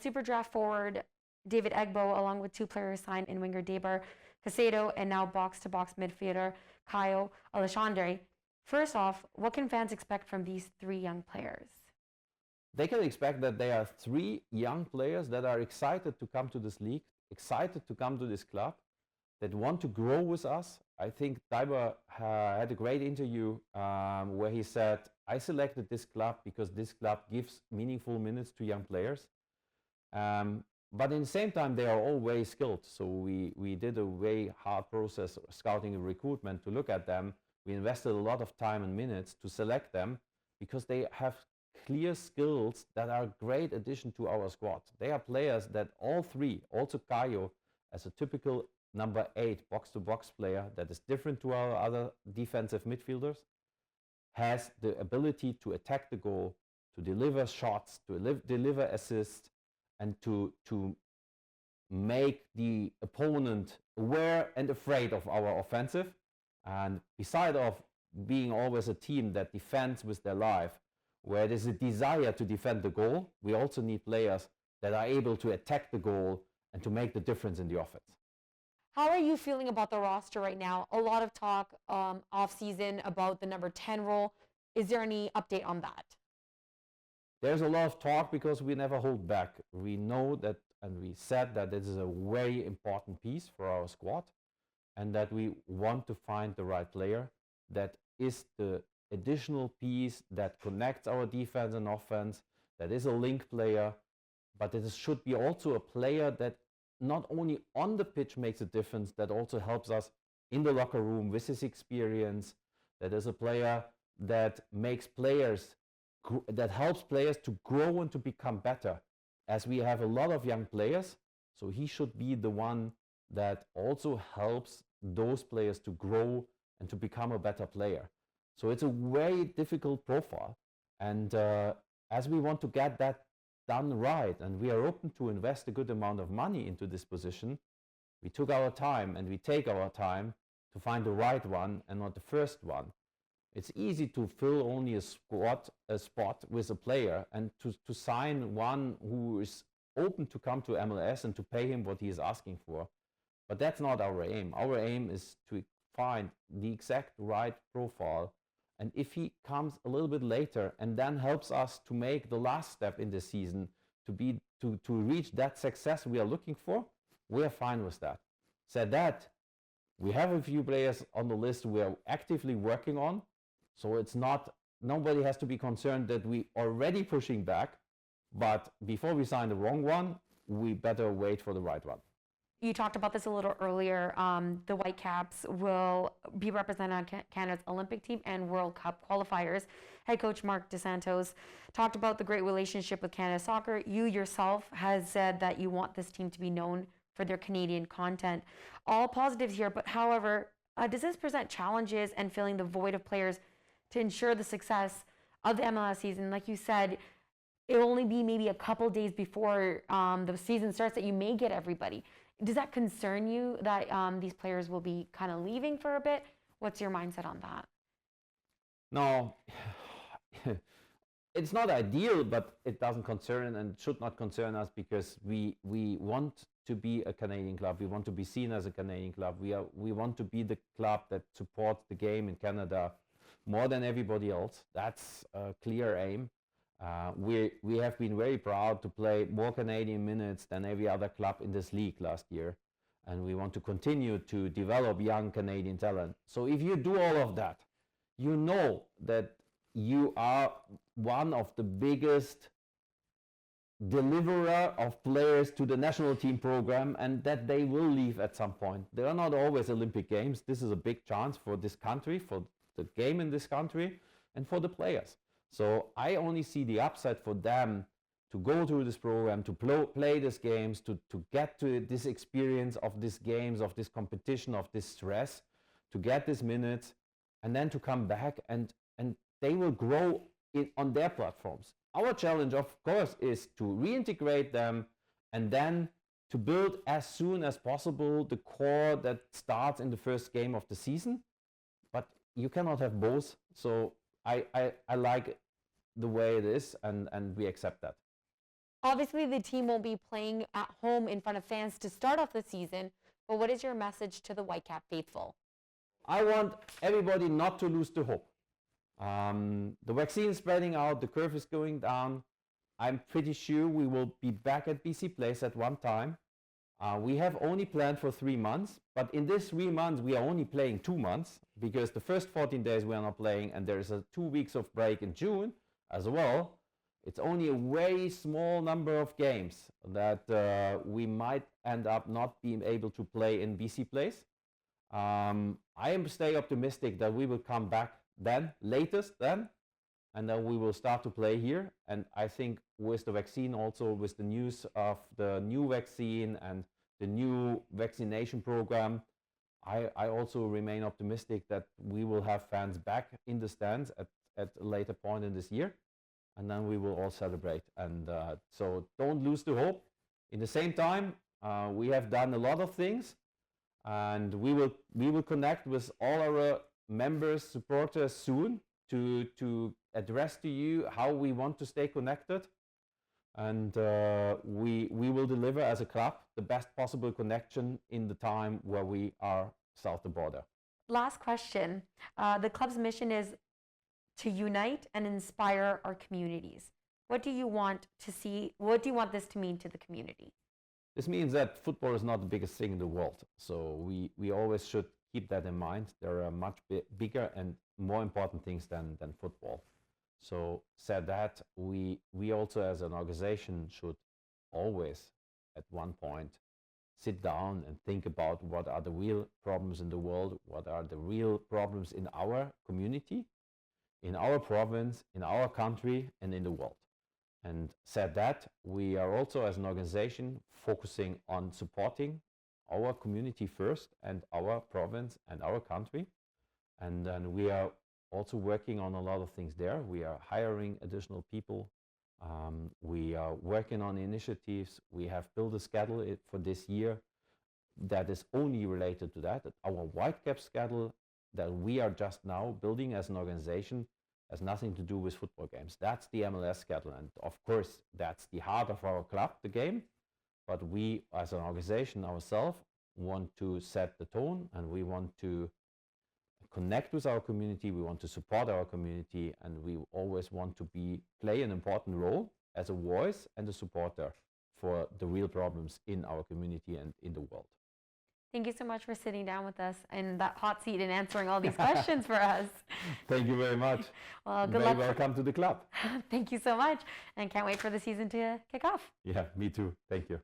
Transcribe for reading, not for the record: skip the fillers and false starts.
Super draft forward David Egbo, along with two players signed in winger Debar Casado and now box-to-box midfielder Caio Alexandre. First off, what can fans expect from these three young players? They can expect that they are three young players that are excited to come to this league, excited to come to this club, that want to grow with us. I think Debar had a great interview where he said, I selected this club because this club gives meaningful minutes to young players. But in the same time, they are all very skilled. So we did a very hard process, scouting and recruitment, to look at them. We invested a lot of time and minutes to select them because they have clear skills that are a great addition to our squad. They are players that all three, also Caio, as a typical number 8 box-to-box player that is different to our other defensive midfielders, has the ability to attack the goal, to deliver shots, to deliver assists, and to make the opponent aware and afraid of our offensive. And beside of being always a team that defends with their life, where there's a desire to defend the goal, we also need players that are able to attack the goal and to make the difference in the offense. How are you feeling about the roster right now? A lot of talk off-season about the number 10 role. Is there any update on that? There's a lot of talk because we never hold back. We know that, and we said that this is a very important piece for our squad, and that we want to find the right player that is the additional piece that connects our defense and offense, that is a link player, but it should be also a player that not only on the pitch makes a difference, that also helps us in the locker room with his experience, that is a player that makes players, that helps players to grow and to become better, as we have a lot of young players. So he should be the one that also helps those players to grow and to become a better player. So it's a very difficult profile. And as we want to get that done right, and we are open to invest a good amount of money into this position, we took our time, and we take our time to find the right one and not the first one. It's easy to fill only a spot with a player and to sign one who is open to come to MLS and to pay him what he is asking for. But that's not our aim. Our aim is to find the exact right profile. And if he comes a little bit later and then helps us to make the last step in the season, to reach that success we are looking for, we are fine with that. Said that, we have a few players on the list we are actively working on. So it's not, nobody has to be concerned that we already pushing back, but before we sign the wrong one, we better wait for the right one. You talked about this a little earlier. The Whitecaps will be represented on Canada's Olympic team and World Cup qualifiers. Head coach Mark DeSantos talked about the great relationship with Canada Soccer. You yourself has said that you want this team to be known for their Canadian content. All positives here, but however, does this present challenges and filling the void of players to ensure the success of the MLS season? Like you said, it'll only be maybe a couple days before the season starts that you may get everybody. Does that concern you that these players will be kind of leaving for a bit? What's your mindset on that? No, it's not ideal, but it doesn't concern and should not concern us because we want to be a Canadian club. We want to be seen as a Canadian club. We want to be the club that supports the game in Canada more than everybody else. That's a clear aim. We have been very proud to play more Canadian minutes than every other club in this league last year. And we want to continue to develop young Canadian talent. So if you do all of that, you know that you are one of the biggest deliverer of players to the national team program, and that they will leave at some point. There are not always Olympic Games. This is a big chance for this country, for the game in this country, and for the players. So I only see the upside for them to go through this program, to play these games, to get to this experience of these games, of this competition, of this stress, to get these minutes, and then to come back and they will grow on their platforms. Our challenge, of course, is to reintegrate them and then to build as soon as possible the core that starts in the first game of the season. But you cannot have both. So I like the way it is, and we accept that. Obviously, the team won't be playing at home in front of fans to start off the season, but what is your message to the Whitecap faithful? I want everybody not to lose the hope. The vaccine is spreading out, the curve is going down. I'm pretty sure we will be back at BC Place at one time. We have only planned for 3 months, but in this 3 months we are only playing 2 months because the first 14 days we are not playing, and there is a 2 weeks of break in June as well. It's only a very small number of games that we might end up not being able to play in BC Place. I am stay optimistic that we will come back then, latest then, and then we will start to play here. And I think with the vaccine, also with the news of the new vaccine and the new vaccination program, I also remain optimistic that we will have fans back in the stands at a later point in this year, and then we will all celebrate. And so don't lose the hope. In the same time, we have done a lot of things, and we will connect with all our members, supporters soon to address to you how we want to stay connected, and we will deliver as a club the best possible connection in the time where we are south of the border. Last question. The club's mission is to unite and inspire our communities. What do you want to see? What do you want this to mean to the community? This means that football is not the biggest thing in the world, so we always should keep that in mind. There are much bigger and more important things than football. So said that, we also as an organization should always at one point sit down and think about what are the real problems in the world, what are the real problems in our community, in our province, in our country, and in the world. And said that, we are also as an organization focusing on supporting our community first and our province and our country. And then we are also working on a lot of things there. We are hiring additional people. We are working on initiatives. We have built a schedule for this year that is only related to that. Our Whitecaps schedule that we are just now building as an organization has nothing to do with football games. That's the MLS schedule. And of course, that's the heart of our club, the game. But we, as an organization ourselves, want to set the tone, and we want to connect with our community, we want to support our community, and we always want to play an important role as a voice and a supporter for the real problems in our community and in the world. Thank you so much for sitting down with us in that hot seat and answering all these questions for us. Thank you very much. Well, good Very luck. welcome to the club. Thank you so much, and can't wait for the season to kick off. Yeah, me too. Thank you.